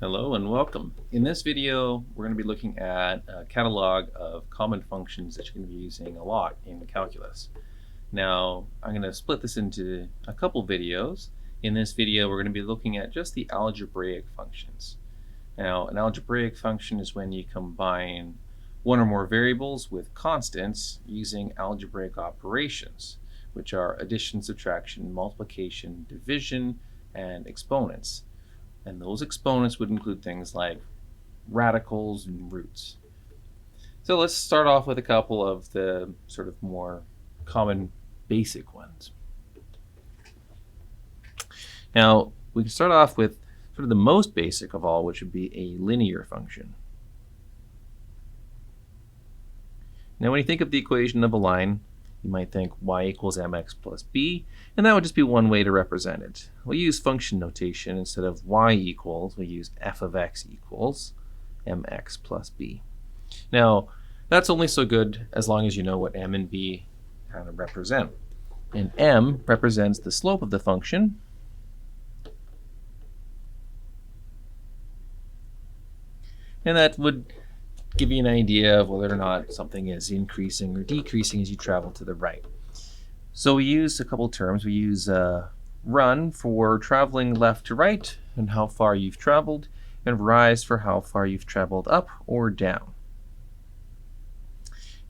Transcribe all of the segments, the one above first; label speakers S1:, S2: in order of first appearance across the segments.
S1: Hello and welcome. In this video, we're going to be looking at a catalog of common functions that you're going to be using a lot in calculus. Now, I'm going to split this into a couple videos. In this video, we're going to be looking at just the algebraic functions. Now, an algebraic function is when you combine one or more variables with constants using algebraic operations, which are addition, subtraction, multiplication, division, and exponents. And those exponents would include things like radicals and roots. So let's start off with a couple of the sort of more common basic ones. Now, we can start off with sort of the most basic of all, which would be a linear function. Now, when you think of the equation of a line, you might think y equals mx plus b, and that would just be one way to represent it. We'll use function notation. Instead of y equals, we use f of x equals mx plus b. Now, that's only so good as long as you know what m and b kind of represent. And m represents the slope of the function, and that would give you an idea of whether or not something is increasing or decreasing as you travel to the right. So we use a couple terms. We use run for traveling left to right and how far you've traveled, and rise for how far you've traveled up or down.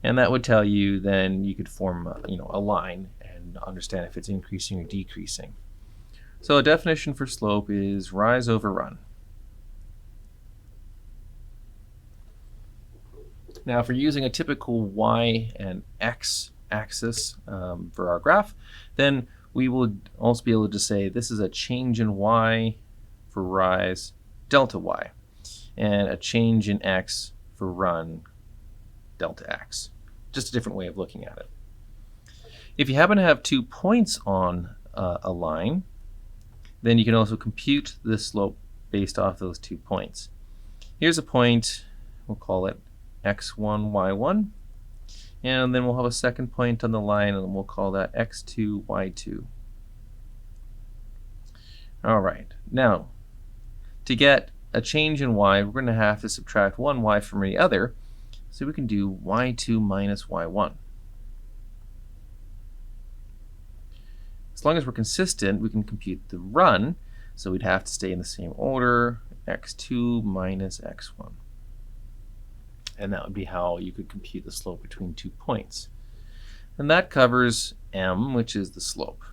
S1: And that would tell you then you could form a line and understand if it's increasing or decreasing. So a definition for slope is rise over run. Now, if we're using a typical y and x axis for our graph, then we would also be able to say this is a change in y for rise, delta y, and a change in x for run, delta x. Just a different way of looking at it. If you happen to have 2 points on a line, then you can also compute the slope based off those 2 points. Here's a point, we'll call it x1, y1, and then we'll have a second point on the line, and we'll call that x2, y2. All right, now to get a change in y, we're going to have to subtract one y from the other, so we can do y2 minus y1. As long as we're consistent, we can compute the run, so we'd have to stay in the same order, x2 minus x1. And that would be how you could compute the slope between 2 points. And that covers m, which is the slope.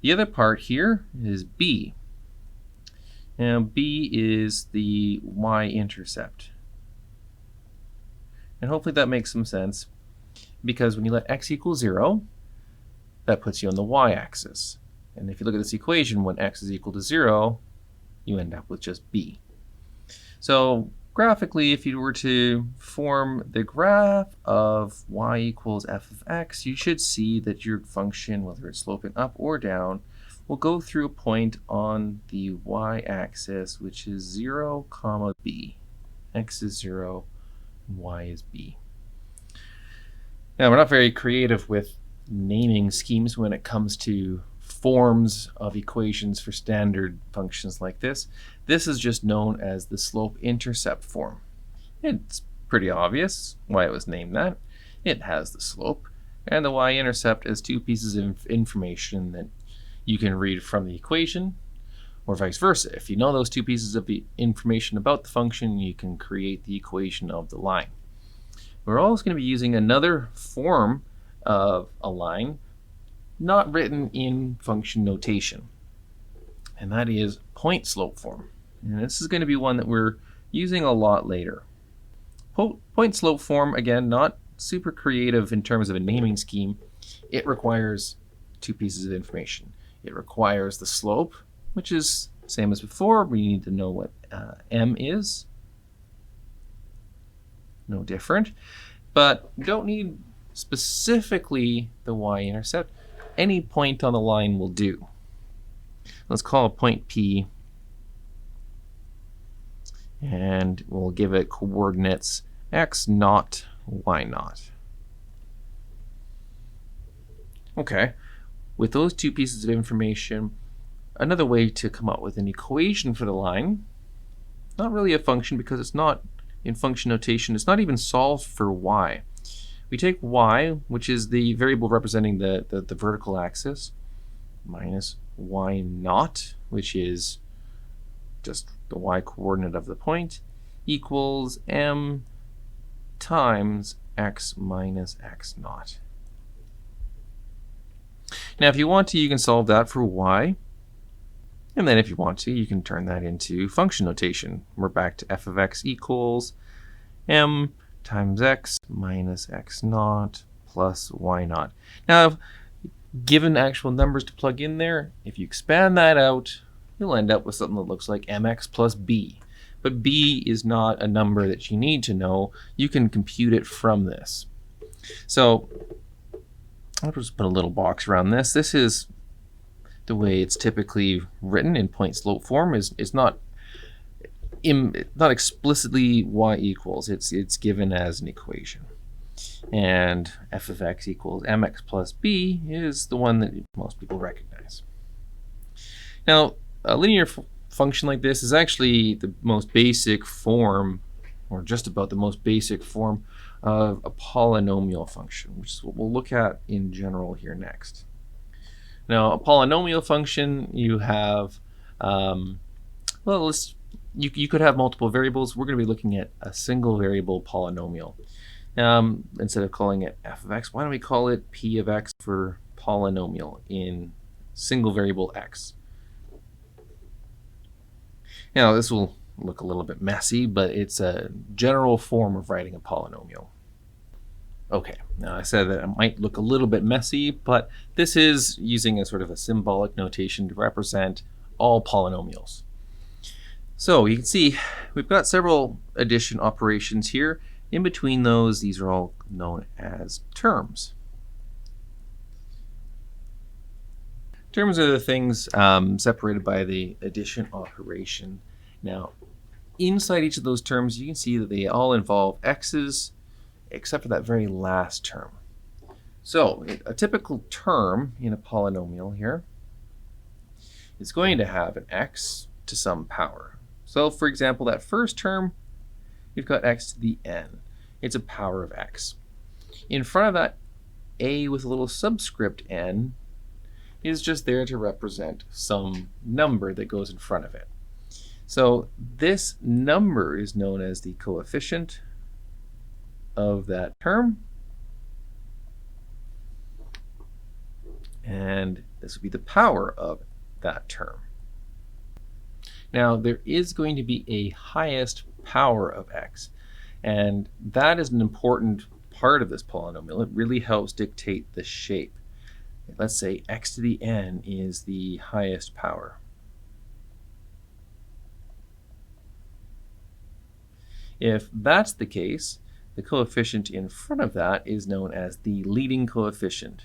S1: The other part here is b. Now, b is the y-intercept. And hopefully that makes some sense, because when you let x equal 0, that puts you on the y-axis. And if you look at this equation, when x is equal to 0, you end up with just b. So graphically, if you were to form the graph of y equals f of x, you should see that your function, whether it's sloping up or down, will go through a point on the y-axis, which is 0, comma b. X is 0, and y is b. Now, we're not very creative with naming schemes when it comes to forms of equations for standard functions like this. This is just known as the slope-intercept form. It's pretty obvious why it was named that. It has the slope, and the y-intercept is 2 pieces of information that you can read from the equation, or vice versa. If you know those 2 pieces of the information about the function, you can create the equation of the line. We're also going to be using another form of a line not written in function notation, and that is point slope form. And this is going to be one that we're using a lot later. Point slope form, again, not super creative in terms of a naming scheme. It requires 2 pieces of information. It requires the slope, which is the same as before. We need to know what m is. No different. But we don't need specifically the y-intercept. Any point on the line will do. Let's call a point P, and we'll give it coordinates x naught, y naught. Okay, with those 2 pieces of information, another way to come up with an equation for the line not really a function because it's not in function notation. It's not even solved for y. We take y, which is the variable representing the vertical axis, minus y naught, which is just the y coordinate of the point, equals m times x minus x naught. Now, if you want to, you can solve that for y. And then if you want to, you can turn that into function notation. We're back to f of x equals m times x minus x naught plus y naught. Now, given actual numbers to plug in there, if you expand that out, you'll end up with something that looks like mx plus b. But b is not a number that you need to know. You can compute it from this. So I'll just put a little box around this. This is the way it's typically written in point slope form. Is not explicitly y equals. It's given as an equation. And f of x equals mx plus b is the one that most people recognize. Now, a linear function like this is actually the most basic form, or just about the most basic form, of a polynomial function, which is what we'll look at in general here next. Now, a polynomial function, you have, you could have multiple variables. We're going to be looking at a single variable polynomial. Instead of calling it f of x, why don't we call it p of x for polynomial in single variable x? Now, this will look a little bit messy, but it's a general form of writing a polynomial. Okay, now I said that it might look a little bit messy, but this is using a sort of a symbolic notation to represent all polynomials. So you can see we've got several addition operations here. In between those, these are all known as terms. Terms are the things separated by the addition operation. Now, inside each of those terms, you can see that they all involve x's, except for that very last term. So, a typical term in a polynomial here is going to have an x to some power. So, for example, that first term, you've got x to the n. It's a power of x. In front of that, a with a little subscript n is just there to represent some number that goes in front of it. So this number is known as the coefficient of that term. And this would be the power of that term. Now, there is going to be a highest power of x. And that is an important part of this polynomial. It really helps dictate the shape. Let's say x to the n is the highest power. If that's the case, the coefficient in front of that is known as the leading coefficient.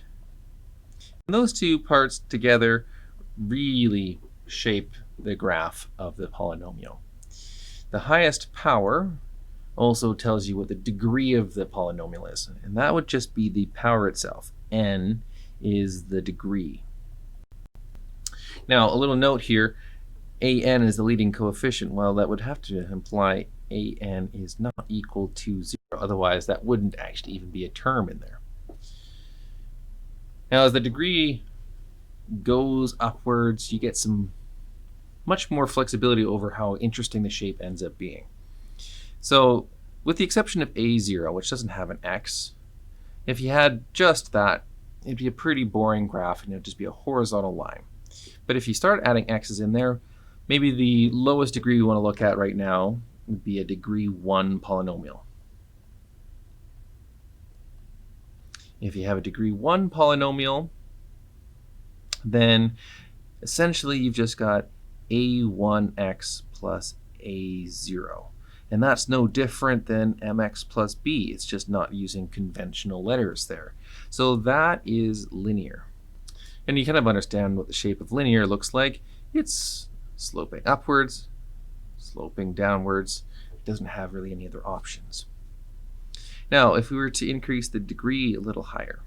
S1: And those two parts together really shape the graph of the polynomial. The highest power also tells you what the degree of the polynomial is, and that would just be the power itself. N is the degree. Now, a little note here, an is the leading coefficient. Well, that would have to imply an is not equal to 0. Otherwise, that wouldn't actually even be a term in there. Now, as the degree goes upwards, you get some much more flexibility over how interesting the shape ends up being. So, with the exception of a0, which doesn't have an x, if you had just that, it'd be a pretty boring graph and it'd just be a horizontal line. But if you start adding x's in there, maybe the lowest degree we want to look at right now would be a degree 1 polynomial. If you have a degree 1 polynomial, then essentially you've just got a1x plus a0. And that's no different than mx plus b. It's just not using conventional letters there. So that is linear. And you kind of understand what the shape of linear looks like. It's sloping upwards, sloping downwards. It doesn't have really any other options. Now, if we were to increase the degree a little higher,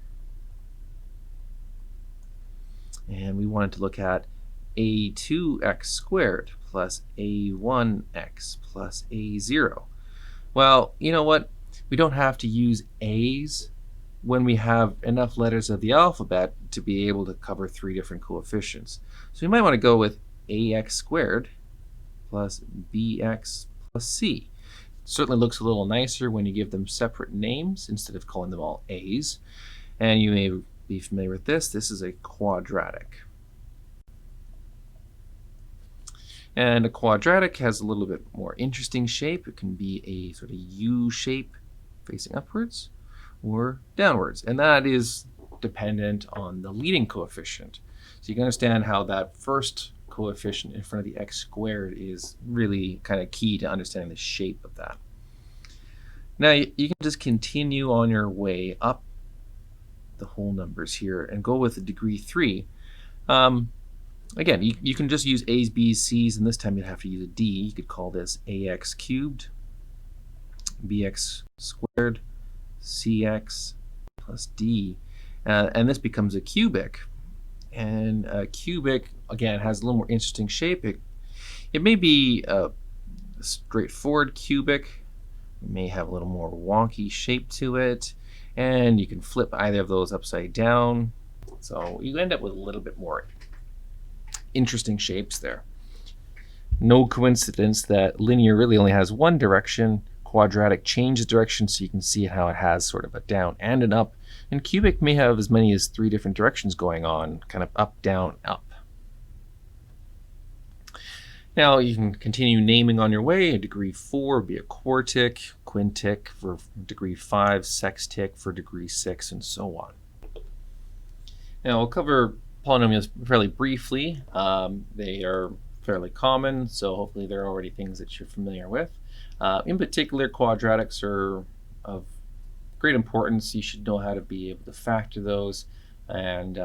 S1: and we wanted to look at a2x squared plus a1x plus a0. Well, you know what? We don't have to use a's when we have enough letters of the alphabet to be able to cover 3 different coefficients. So we might want to go with ax squared plus bx plus c. Certainly looks a little nicer when you give them separate names instead of calling them all a's. And you may be familiar with this. This is a quadratic. And a quadratic has a little bit more interesting shape. It can be a sort of U shape facing upwards or downwards. And that is dependent on the leading coefficient. So you can understand how that first coefficient in front of the x squared is really kind of key to understanding the shape of that. Now you can just continue on your way up the whole numbers here and go with a degree 3. Again, you can just use a's, b's, c's, and this time you'd have to use a d. You could call this ax cubed, bx squared, cx plus d. And this becomes a cubic. And a cubic, again, has a little more interesting shape. It may be a straightforward cubic. It may have a little more wonky shape to it. And you can flip either of those upside down. So you end up with a little bit more interesting shapes there. No coincidence that linear really only has one direction. Quadratic changes direction, so you can see how it has sort of a down and an up. And cubic may have as many as 3 different directions going on, kind of up, down, up. Now you can continue naming on your way. A degree 4 would be a quartic, quintic for degree 5, sextic for degree 6, and so on. Now we'll cover polynomials fairly briefly. They are fairly common, so hopefully they're already things that you're familiar with. In particular, quadratics are of great importance. You should know how to be able to factor those and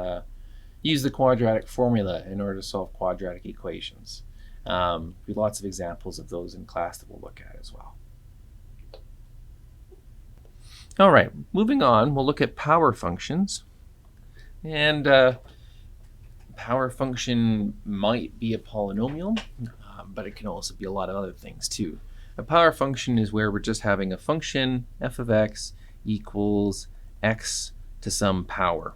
S1: use the quadratic formula in order to solve quadratic equations. There'll be lots of examples of those in class that we'll look at as well. All right, moving on, we'll look at power functions. And power function might be a polynomial, but it can also be a lot of other things too. A power function is where we're just having a function, f of x equals x to some power.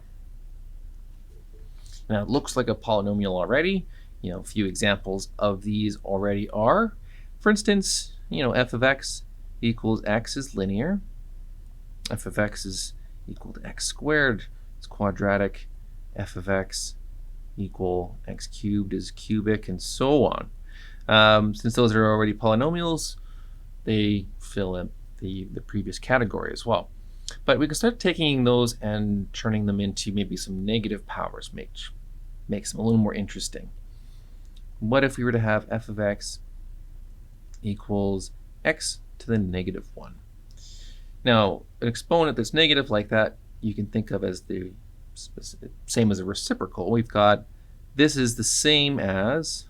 S1: Now it looks like a polynomial already. A few examples of these already are, for instance, f of x equals x is linear. F of x is equal to x squared. It's quadratic. F of x equal x cubed is cubic, and so on. Since those are already polynomials, they fill in the previous category as well. But we can start taking those and turning them into maybe some negative powers, makes them a little more interesting. What if we were to have f of x equals x to the negative 1? Now, an exponent that's negative like that, you can think of as the same as a reciprocal. We've got this is the same as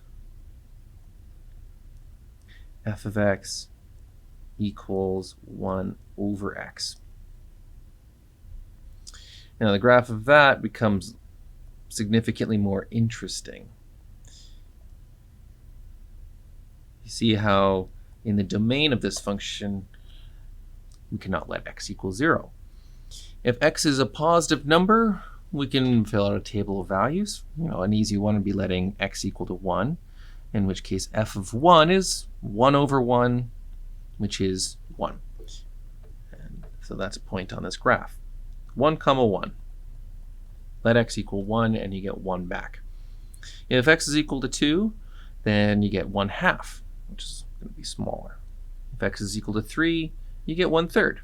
S1: f of x equals 1 over x. Now, the graph of that becomes significantly more interesting. You see how in the domain of this function, we cannot let x equal 0. If x is a positive number, we can fill out a table of values. An easy one would be letting x equal to 1, in which case f of 1 is 1 over 1, which is 1. And so that's a point on this graph. 1 comma 1. Let x equal 1 and you get 1 back. If x is equal to 2, then you get 1/2, which is going to be smaller. If x is equal to 3, you get 1/3,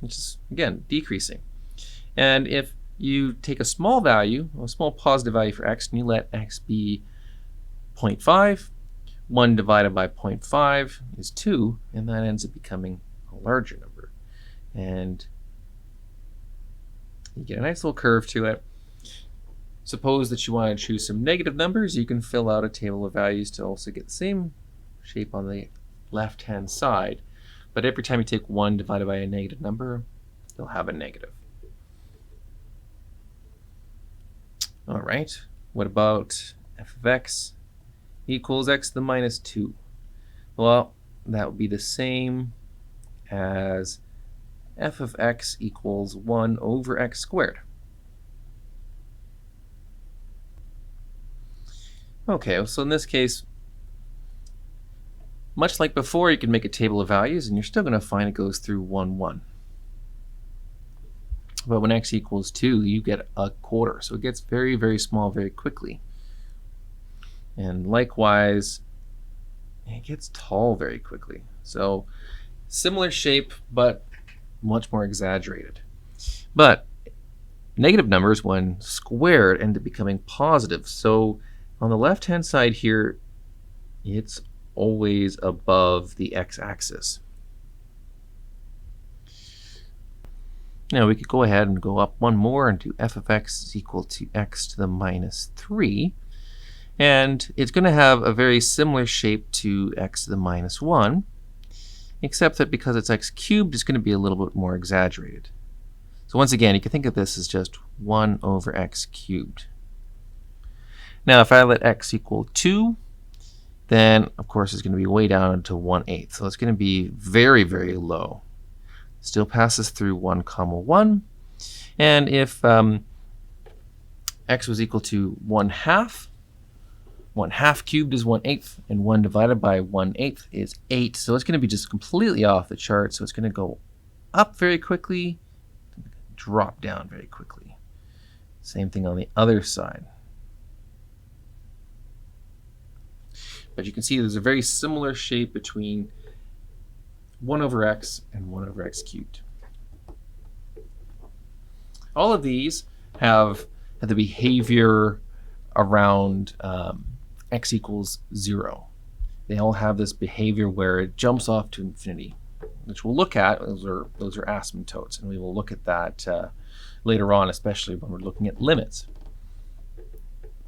S1: which is, again, decreasing. And if you take a small value, a small positive value for x, and you let x be 0.5, 1 divided by 0.5 is 2, and that ends up becoming a larger number. And you get a nice little curve to it. Suppose that you want to choose some negative numbers. You can fill out a table of values to also get the same shape on the left-hand side. But every time you take 1 divided by a negative number, you'll have a negative. All right, what about f of x equals x to the minus 2. Well, that would be the same as f of x equals 1 over x squared. Okay, so in this case, much like before, you can make a table of values, and you're still going to find it goes through 1, 1. But when x equals 2, you get a quarter. So it gets very, very small very quickly. And likewise, it gets tall very quickly. So similar shape, but much more exaggerated. But negative numbers, when squared, end up becoming positive. So on the left-hand side here, it's always above the x-axis. Now we could go ahead and go up one more and do f of x is equal to x to the minus 3. And it's going to have a very similar shape to x to the minus 1, except that because it's x cubed, it's going to be a little bit more exaggerated. So once again, you can think of this as just 1 over x cubed. Now if I let x equal 2, then of course it's going to be way down to 1/8. So it's going to be very, very low. Still passes through 1, 1. And if x was equal to 1/2, 1/2 cubed is 1/8, and 1 divided by 1/8 is 8. So it's going to be just completely off the chart. So it's going to go up very quickly, drop down very quickly. Same thing on the other side. But you can see there's a very similar shape between 1 over x and 1 over x cubed. All of these have the behavior around x equals 0. They all have this behavior where it jumps off to infinity, which we'll look at. Those are asymptotes, and we will look at that later on, especially when we're looking at limits.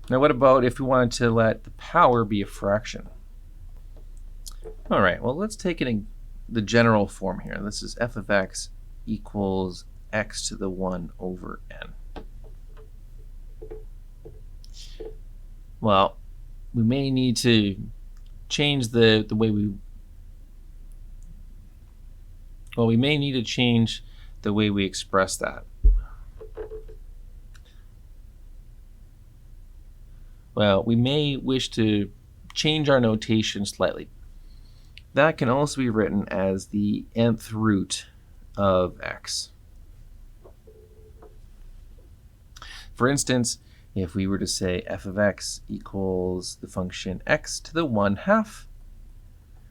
S1: Now what about if we wanted to let the power be a fraction? All right, well, let's take the general form here. This is f of x equals x to the 1 over n. Well, we may need to change the way we may need to change the way we express that. Well, we may wish to change our notation slightly. That can also be written as the nth root of x. For instance, if we were to say f of x equals the function x to the 1/2,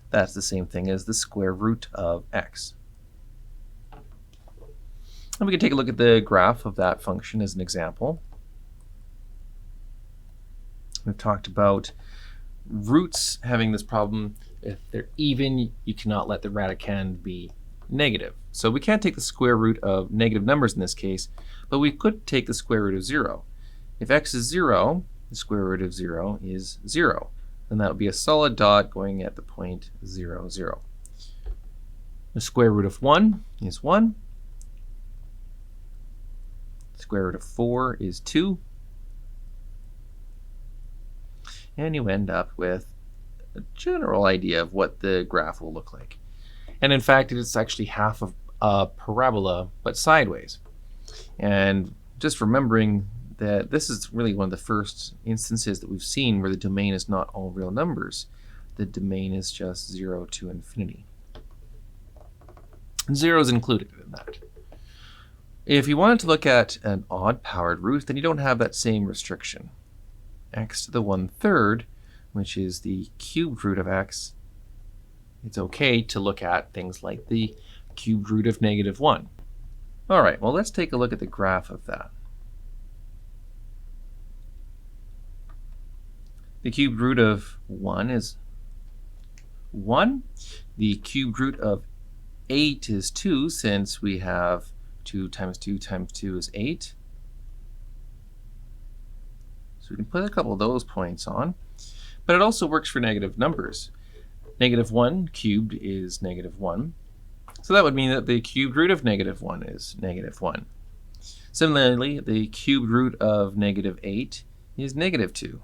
S1: that's the same thing as the square root of x. And we can take a look at the graph of that function as an example. We've talked about roots having this problem. If they're even, you cannot let the radicand be negative. So we can't take the square root of negative numbers in this case, but we could take the square root of 0. If x is 0, the square root of 0 is 0. And that would be a solid dot going at the point 0, 0. The square root of 1 is 1. The square root of 4 is 2. And you end up with a general idea of what the graph will look like. And in fact, it's actually half of a parabola, but sideways. And just remembering that this is really one of the first instances that we've seen where the domain is not all real numbers. The domain is just 0 to infinity. And 0 is included in that. If you wanted to look at an odd-powered root, then you don't have that same restriction. X to the 1/3, which is the cubed root of x, it's okay to look at things like the cubed root of -1. All right, well, let's take a look at the graph of that. The cubed root of 1 is 1. The cubed root of 8 is 2, since we have 2 times 2 times 2 is 8. So we can put a couple of those points on. But it also works for negative numbers. -1 cubed is -1. So that would mean that the cubed root of -1 is -1. Similarly, the cubed root of -8 is -2.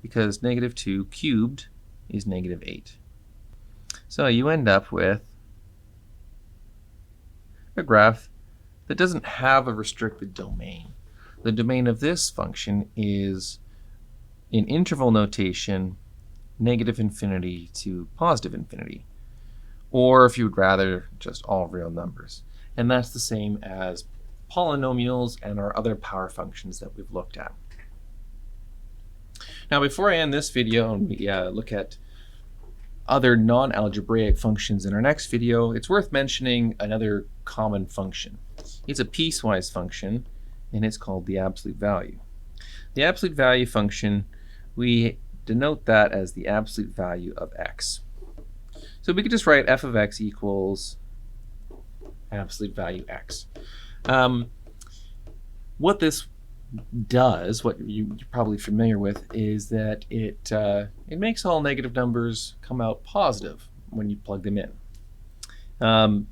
S1: because negative 2 cubed is negative 8. So you end up with a graph that doesn't have a restricted domain. The domain of this function is, in interval notation, negative infinity to positive infinity. Or if you would rather, just all real numbers. And that's the same as polynomials and our other power functions that we've looked at. Now, before I end this video and we look at other non-algebraic functions in our next video, it's worth mentioning another common function. It's a piecewise function, and it's called the absolute value. The absolute value function, we denote that as the absolute value of x. So we could just write f of x equals absolute value x. What this does, what you're probably familiar with, is that it makes all negative numbers come out positive when you plug them in.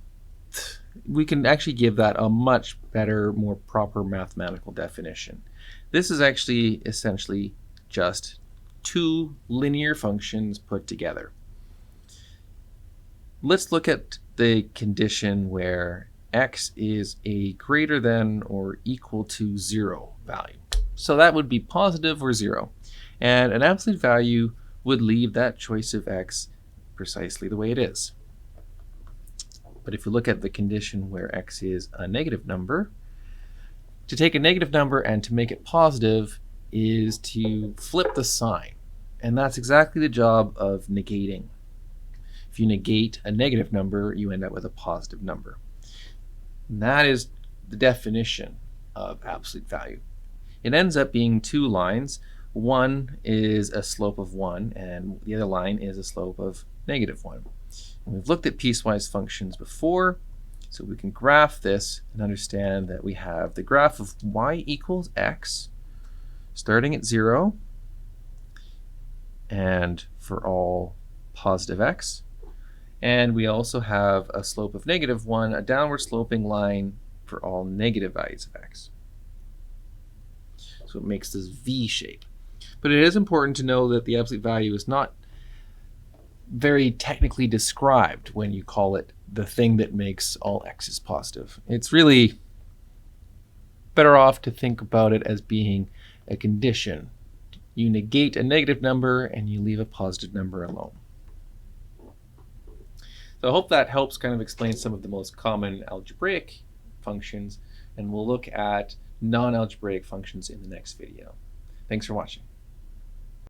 S1: We can actually give that a much better, more proper mathematical definition. This is actually essentially just two linear functions put together. Let's look at the condition where x is a greater than or equal to 0 value. So that would be positive or 0. And an absolute value would leave that choice of x precisely the way it is. But if you look at the condition where x is a negative number, to take a negative number and to make it positive is to flip the sign. And that's exactly the job of negating. If you negate a negative number, you end up with a positive number. And that is the definition of absolute value. It ends up being two lines. One is a slope of 1, and the other line is a slope of negative 1. And we've looked at piecewise functions before, so we can graph this and understand that we have the graph of y equals x, starting at 0, and for all positive x. And we also have a slope of negative 1, a downward sloping line for all negative values of x. So it makes this V shape. But it is important to know that the absolute value is not very technically described when you call it the thing that makes all x's positive. It's really better off to think about it as being a condition. You negate a negative number and you leave a positive number alone. So I hope that helps kind of explain some of the most common algebraic functions, and we'll look at non-algebraic functions in the next video. Thanks for watching.